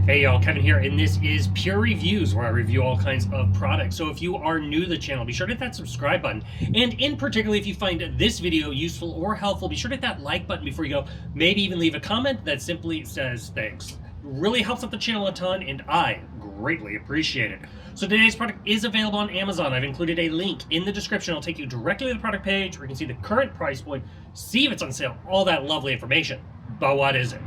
Hey y'all, Kevin here, and this is Pure Reviews, where I review all kinds of products. So if you are new to the channel, be sure to hit that subscribe button. And in particular, if you find this video useful or helpful, be sure to hit that like button before you go. Maybe even leave a comment that simply says thanks. It really helps out the channel a ton, and I greatly appreciate it. So today's product is available on Amazon. I've included a link in the description. It'll take you directly to the product page where you can see the current price point, see if it's on sale, all that lovely information. But what is it?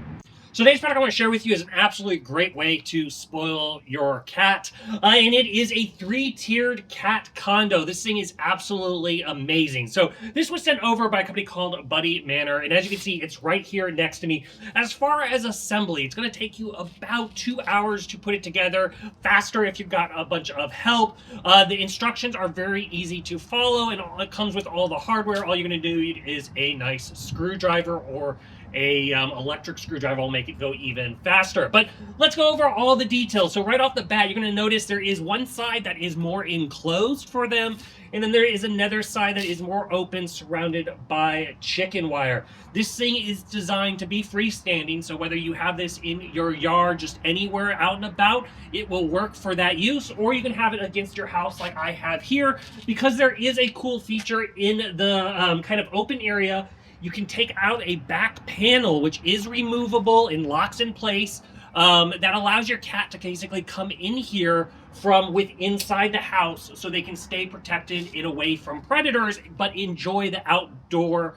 So today's product I want to share with you is an absolutely great way to spoil your cat, and it is a 3-tiered cat condo. This thing is absolutely amazing. So this was sent over by a company called BuddyManor, and as you can see, it's right here next to me. As far as assembly, it's going to take you about 2 hours to put it together, faster if you've got a bunch of help. The instructions are very easy to follow, and it comes with all the hardware. All you're going to do is a nice screwdriver or a electric screwdriver will make it go even faster. But let's go over all the details. So right off the bat, you're going to notice there is one side that is more enclosed for them, and then there is another side that is more open, surrounded by chicken wire. This thing is designed to be freestanding, so whether you have this in your yard, just anywhere out and about, it will work for that use, or you can have it against your house like I have here, because there is a cool feature in the kind of open area. You can take out a back panel, which is removable and locks in place, that allows your cat to basically come in here from inside the house so they can stay protected and away from predators, but enjoy the outdoor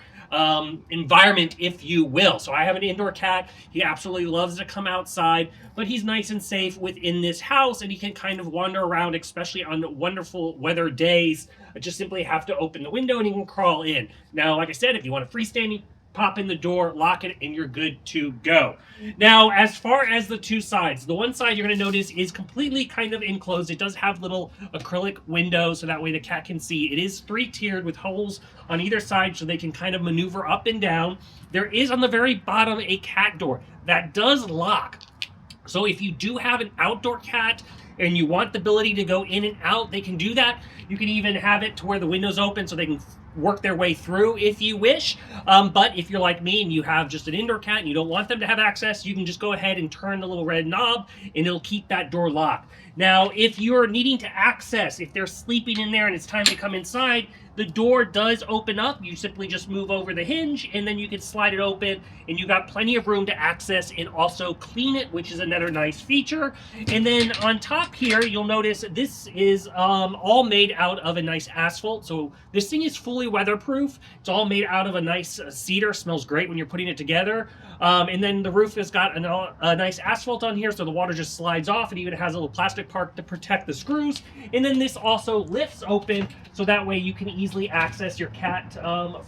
environment, if you will. So I have an indoor cat. He absolutely loves to come outside, but he's nice and safe within this house, and he can kind of wander around, especially on wonderful weather days. I just simply have to open the window and he can crawl in. Now, like I said, if you want a freestanding, pop in the door, lock it, and you're good to go. Now, as far as the two sides, the one side you're going to notice is completely kind of enclosed. It does have little acrylic windows, so that way the cat can see. It is 3-tiered with holes on either side so they can kind of maneuver up and down. There is on the very bottom a cat door that does lock. So if you do have an outdoor cat and you want the ability to go in and out, they can do that. You can even have it to where the window's open so they can work their way through if you wish. But if you're like me and you have just an indoor cat and you don't want them to have access, you can just go ahead and turn the little red knob and it'll keep that door locked. Now, if you're needing to access, if they're sleeping in there and it's time to come inside, the door does open up. You simply just move over the hinge and then you can slide it open, and you got plenty of room to access and also clean it, which is another nice feature. And then on top here, you'll notice this is all made out of a nice asphalt. So this thing is fully weatherproof. It's all made out of a nice cedar. Smells great when you're putting it together. And then the roof has got a nice asphalt on here, so the water just slides off. It even has a little plastic part to protect the screws. And then this also lifts open, so that way you can easily access your cat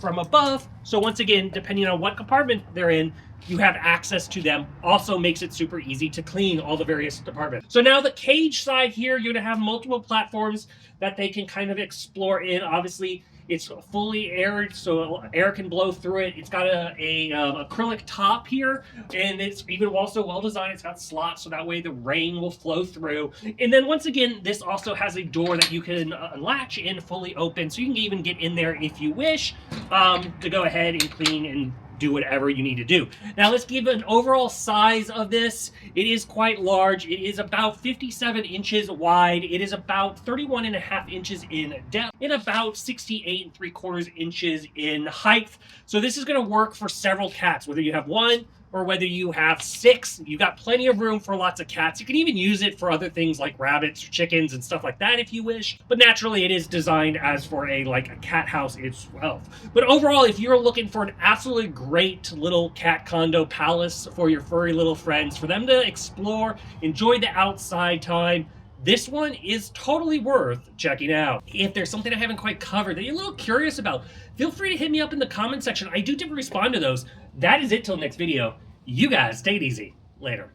from above. So once again, depending on what compartment they're in, you have access to them. Also makes it super easy to clean all the various departments. So now the cage side here, you're gonna have multiple platforms that they can kind of explore in. Obviously, it's fully aired, so air can blow through it. It's got a acrylic top here, and it's even also well designed. It's got slots, so that way the rain will flow through. And then once again, this also has a door that you can latch and fully open, so you can even get in there if you wish to go ahead and clean and do whatever you need to do. Now let's give an overall size of this. It is quite large. It is about 57 inches wide. It is about 31.5 inches in depth and about 68.75 inches in height. So this is going to work for several cats, whether you have one or whether you have 6. You've got plenty of room for lots of cats. You can even use it for other things like rabbits or chickens and stuff like that if you wish. But naturally, it is designed as for a cat house itself. But overall, if you're looking for an absolutely great little cat condo palace for your furry little friends, for them to explore, enjoy the outside time, this one is totally worth checking out. If there's something I haven't quite covered that you're a little curious about, feel free to hit me up in the comment section. I do respond to those. That is it till next video. You guys stay easy. Later.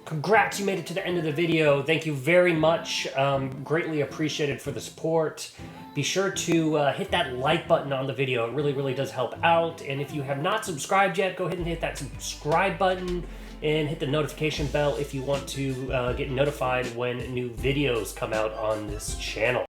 Congrats, you made it to the end of the video. Thank you very much. Greatly appreciated for the support. Be sure to hit that like button on the video. It really, really does help out. And if you have not subscribed yet, go ahead and hit that subscribe button and hit the notification bell if you want to get notified when new videos come out on this channel.